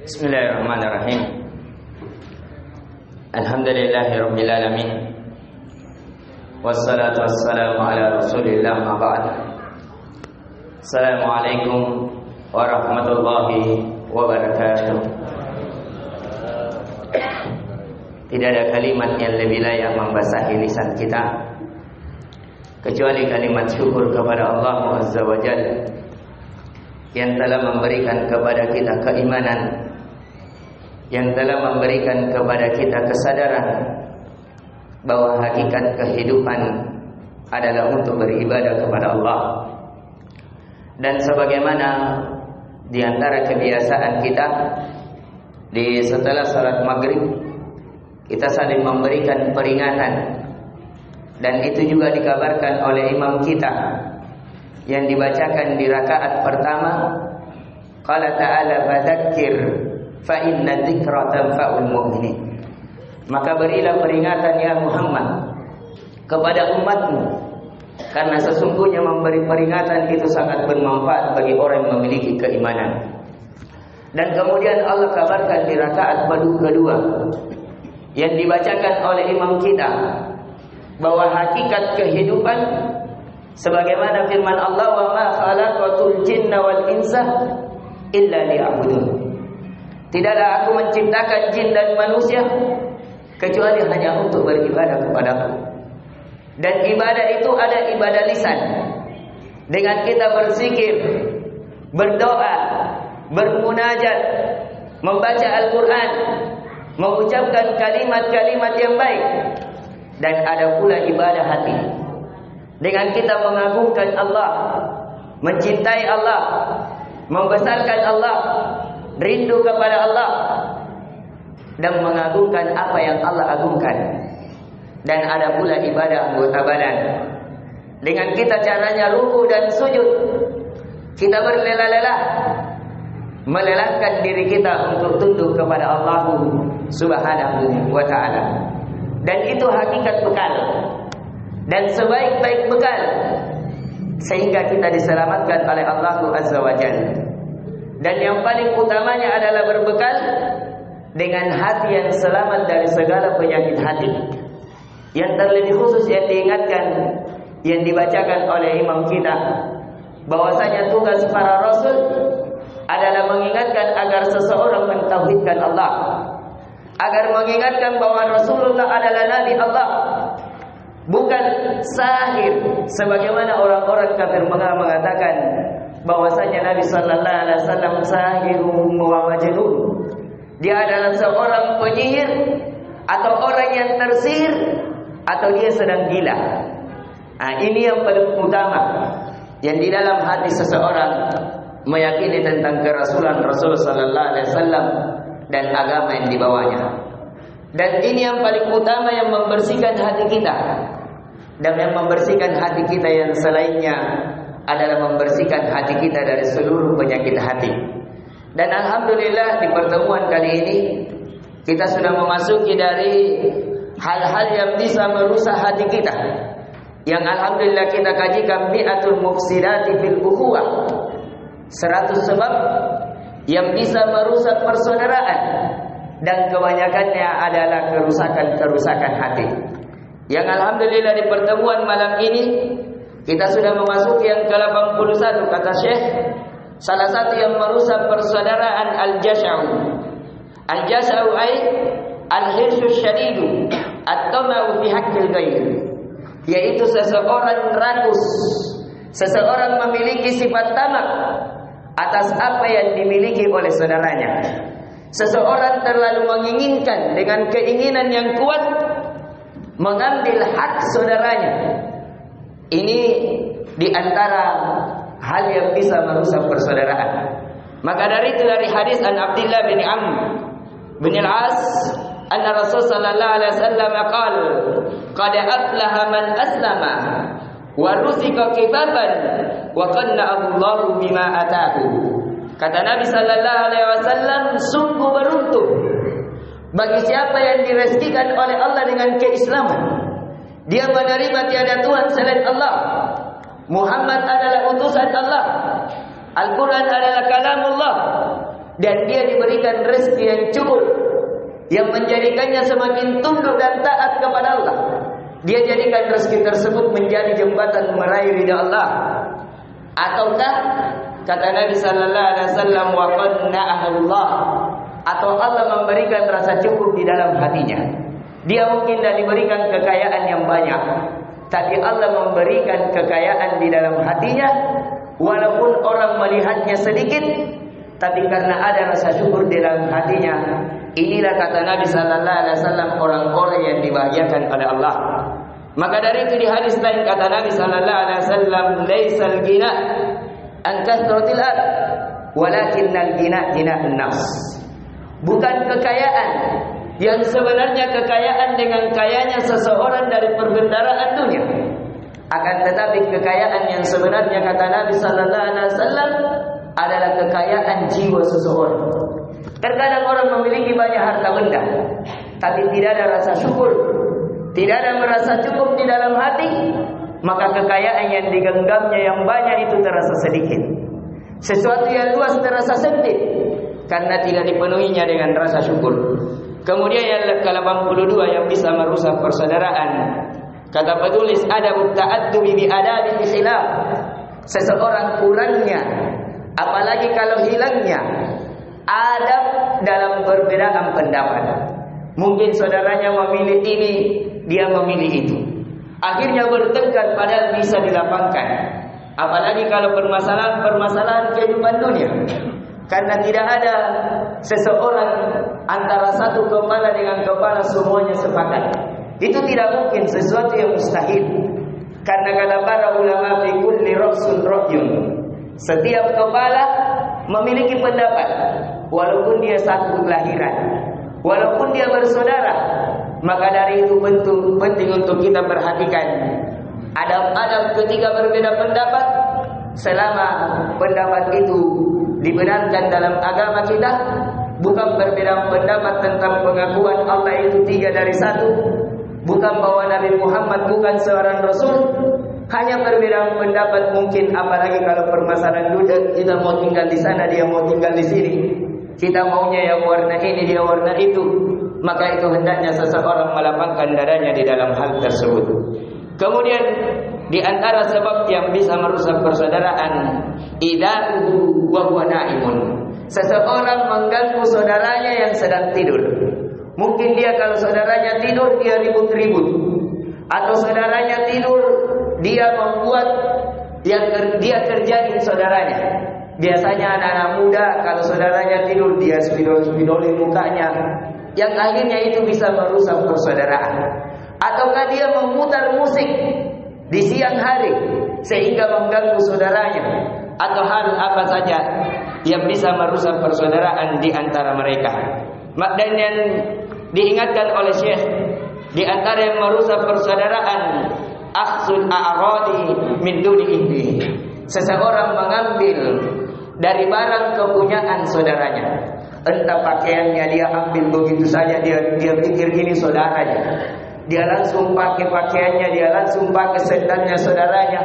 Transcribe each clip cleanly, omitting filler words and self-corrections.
Bismillahirrahmanirrahim. Alhamdulillahirabbil alamin. Wassalatu wassalamu ala Rasulillah ma ba'd. Assalamualaikum warahmatullahi wabarakatuh. Tidak ada kalimat yang lebih layak membasahi lisan kita kecuali kalimat syukur kepada Allah Azza wa Jalla yang telah memberikan kepada kita keimanan, yang telah memberikan kepada kita kesadaran bahwa hakikat kehidupan adalah untuk beribadah kepada Allah. Dan sebagaimana di antara kebiasaan kita, di setelah salat maghrib kita saling memberikan peringatan, dan itu juga dikabarkan oleh imam kita yang dibacakan di rakaat pertama. Qala ta'ala fadzakir fa inna dzikra tanfa'ul mu'minin. Maka berilah peringatan ya Muhammad kepada umatmu, karena sesungguhnya memberi peringatan itu sangat bermanfaat bagi orang yang memiliki keimanan. Dan kemudian Allah kabarkan di rakaat kedua yang dibacakan oleh imam kita bahwa hakikat kehidupan sebagaimana firman Allah, wa ma khalaqatul jinna wal insa illa liya'budun. Tidaklah aku menciptakan jin dan manusia kecuali hanya untuk beribadah kepadaku. Dan ibadah itu ada ibadah lisan, dengan kita berzikir, berdoa, bermunajat, membaca Al-Quran, mengucapkan kalimat-kalimat yang baik. Dan ada pula ibadah hati, dengan kita mengagungkan Allah, mencintai Allah, membesarkan Allah, rindu kepada Allah, dan mengagungkan apa yang Allah agungkan. Dan ada pula ibadah anggota badan, dengan kita caranya ruku dan sujud, kita berlelah-lelah melelahkan diri kita untuk tunduk kepada Allah Subhanahu wa ta'ala. Dan itu hakikat bekal, dan sebaik-baik bekal, sehingga kita diselamatkan oleh Allah Azza wa Jalla. Dan yang paling utamanya adalah berbekal dengan hati yang selamat dari segala penyakit hati. Yang terlebih khusus yang diingatkan, yang dibacakan oleh imam kita, bahwasanya tugas para rasul adalah mengingatkan agar seseorang mentauhidkan Allah, agar mengingatkan bahwa Rasulullah adalah Nabi Allah, bukan sahir sebagaimana orang-orang kafir mengatakan bahwasanya Nabi sallallahu alaihi wasallam sahirun wa majnun. Dia adalah seorang penyihir, atau orang yang tersihir, atau dia sedang gila. Ini yang paling utama yang di dalam hati seseorang meyakini tentang kerasulan Rasul sallallahu alaihi wasallam dan agama yang dibawanya. Dan ini yang paling utama yang membersihkan hati kita. Dan yang membersihkan hati kita yang selainnya adalah membersihkan hati kita dari seluruh penyakit hati. Dan alhamdulillah di pertemuan kali ini kita sudah memasuki dari hal-hal yang bisa merusak hati kita, yang alhamdulillah kita kajikan mi'atul mufsidati fil ukhuwah, 100 sebab yang bisa merusak persaudaraan, dan kebanyakannya adalah kerusakan-kerusakan hati. Yang alhamdulillah di pertemuan malam ini kita sudah memasuki yang ke-81, kata Syekh. Salah satu yang merusak persaudaraan al-jash'u. Al-jash'u ay al-hirsu syadidu at-tama'u fi haqqil ghair, yaitu seseorang rakus, seseorang memiliki sifat tamak atas apa yang dimiliki oleh saudaranya. Seseorang terlalu menginginkan dengan keinginan yang kuat mengambil hak saudaranya. Ini di antara hal yang bisa merusak persaudaraan. Maka dari itu, dari hadis an Abdullah bin Amr bin Al-As anna Rasul sallallahu alaihi wasallam qala qad aflaha man aslama wa rusika kifaban wa qanna Allahu bima ataahu. Kata Nabi sallallahu alaihi wasallam, sungguh beruntung bagi siapa yang direzekikan oleh Allah dengan keislaman. Dia menerima tiada Tuhan selain Allah, Muhammad adalah utusan Allah, Al-Quran adalah kalamullah, dan dia diberikan rezeki yang cukup, yang menjadikannya semakin tunduk dan taat kepada Allah, dia jadikan rezeki tersebut menjadi jembatan meraih ridha Allah. Ataukah kata Nabi sallallahu alaihi wasallam, wa qanna'ahullah, atau Allah memberikan rasa cukup di dalam hatinya. Dia mungkin tidak diberikan kekayaan yang banyak, tapi Allah memberikan kekayaan di dalam hatinya, walaupun orang melihatnya sedikit, tapi karena ada rasa syukur di dalam hatinya. Inilah kata Nabi sallallahu alaihi wasallam orang-orang yang dibahagiakan oleh Allah. Maka dari itu di hadis lain kata Nabi sallallahu alaihi wasallam, laisal ghina an kathratil ard, walakinnal ghina ghina'un nafs. Bukan kekayaan yang sebenarnya kekayaan dengan kayanya seseorang dari perbendaharaan dunia, akan tetapi kekayaan yang sebenarnya kata Nabi sallallahu alaihi wasallam adalah kekayaan jiwa seseorang. Terkadang orang memiliki banyak harta benda, tapi tidak ada rasa syukur, tidak ada merasa cukup di dalam hati, maka kekayaan yang digenggamnya yang banyak itu terasa sedikit. Sesuatu yang luas terasa sempit karena tidak dipenuhinya dengan rasa syukur. Kemudian yang ke-82 yang bisa merusak persaudaraan, kata penulis, adabut ta'addubi bi adabil khilaf. Seseorang kurangnya, apalagi kalau hilangnya adab dalam perbedaan pendapat. Mungkin saudaranya memilih ini, dia memilih itu, akhirnya bertengkar padahal bisa dilapangkan. Apalagi kalau permasalahan kehidupan dunia, karena tidak ada seseorang antara satu kepala dengan kepala semuanya sepakat. Itu tidak mungkin, sesuatu yang mustahil. Karena kata para ulama, fi kulli ra'sin ra'yun. Setiap kepala memiliki pendapat, walaupun dia satu kelahiran, walaupun dia bersaudara. Maka dari itu penting untuk kita perhatikan adab-adab ketika berbeda pendapat, selama pendapat itu dibenarkan dalam agama kita. Bukan berbeda pendapat tentang pengakuan Allah itu 3 dari 1, bukan bahwa Nabi Muhammad bukan seorang Rasul. Hanya perbedaan pendapat mungkin, apalagi kalau permasalahan dunia, kita mau tinggal di sana, dia mau tinggal di sini, kita maunya yang warna ini, dia warna itu, maka itu hendaknya seseorang melapangkan dadanya di dalam hal tersebut. Kemudian di antara sebab yang bisa merusak persaudaraan, idahu wa huwa naimun. Seseorang mengganggu saudaranya yang sedang tidur. Mungkin dia kalau saudaranya tidur, dia ribut-ribut, atau saudaranya tidur, dia membuat yang dia kerjain saudaranya. Biasanya anak-anak muda kalau saudaranya tidur, dia spidol-spidolin mukanya, yang akhirnya itu bisa merusak persaudaraan. Ataukah dia memutar musik di siang hari sehingga mengganggu saudaranya, atau hal apa saja yang bisa merusak persaudaraan di antara mereka. Dan yang diingatkan oleh Syekh, di antara yang merusak persaudaraan, akhzul a'radi min duni ihdi. Seseorang mengambil dari barang kepunyaan saudaranya. Entah pakaiannya dia ambil begitu saja, dia pikir ini saudaranya. Dia langsung pakai pakaiannya, dia langsung pakai sendalnya saudaranya.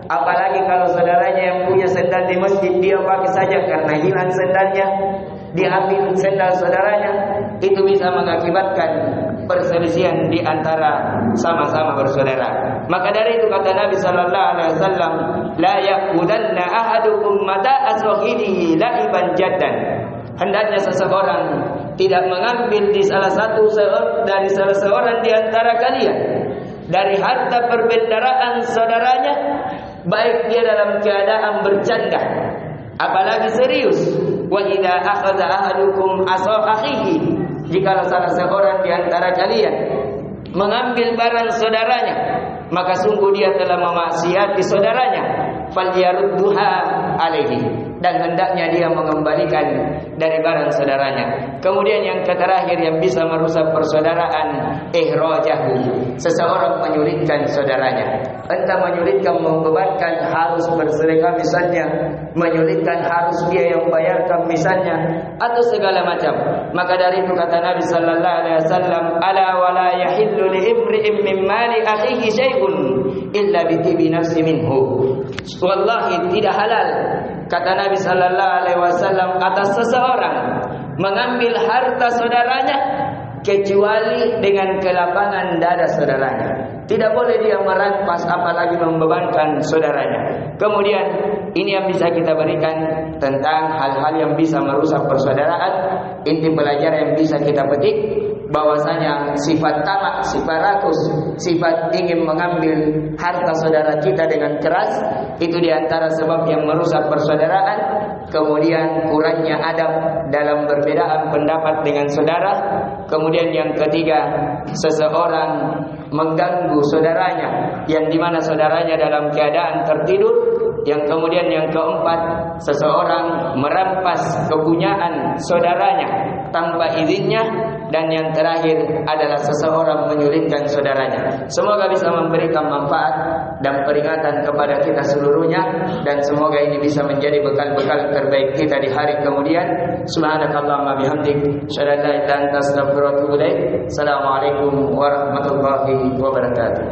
Apalagi kalau saudaranya yang punya sendal di masjid, dia pakai saja karena hilang sendalnya, dia ambil sendal saudaranya. Itu bisa mengakibatkan perselisihan di antara sama-sama bersaudara. Maka dari itu kata Nabi sallallahu alaihi wasallam, la yaqudanna ahadukum mata aswahidihi laiban jaddan. Hendaknya seseorang tidak mengambil di salah seorang di antara kalian dari harta perbendaharaan saudaranya, baik dia dalam keadaan bercanda apalagi serius. Wa idza akhadha ahadukum asa akhihi, jika salah seorang di antara kalian mengambil barang saudaranya, maka sungguh dia telah memaksiati saudaranya. Falyarudduha alaihi, dan hendaknya dia mengembalikan dari barang saudaranya. Kemudian yang terakhir yang bisa merusak persaudaraan, ihrajahu. Seseorang menyulitkan saudaranya, entah menyulitkan membebankan harus bersedekah misalnya, menyulitkan harus dia yang bayarkan misalnya, atau segala macam. Maka dari itu kata Nabi sallallahu alaihi wasallam, ala wala yahillu li imri'in min mali akhihi syai'un illa bi tibi nafsi minhu. Wallahi tidak halal Kata Nabi sallallahu alaihi wasallam, atas seseorang mengambil harta saudaranya kecuali dengan kelapangan dada saudaranya. Tidak boleh dia merampas apalagi membebankan saudaranya. Kemudian ini yang bisa kita berikan tentang hal-hal yang bisa merusak persaudaraan. Inti pelajaran yang bisa kita petik bahwasanya sifat tamak, sifat rakus, sifat ingin mengambil harta saudara kita dengan keras, itu diantara sebab yang merusak persaudaraan. Kemudian kurangnya adab dalam perbedaan pendapat dengan saudara. Kemudian yang ketiga, seseorang mengganggu saudaranya yang dimana saudaranya dalam keadaan tertidur. Yang kemudian yang keempat, seseorang merampas kepunyaan saudaranya tanpa izinnya. Dan yang terakhir adalah seseorang menyulitkan saudaranya. Semoga bisa memberikan manfaat dan peringatan kepada kita seluruhnya. Dan semoga ini bisa menjadi bekal-bekal terbaik kita di hari kemudian. Subhanakallahumma bihamdik, asyhadu an la ilaha illa anta, astaghfiruka wa atubu ilaik. Assalamualaikum warahmatullahi wabarakatuh.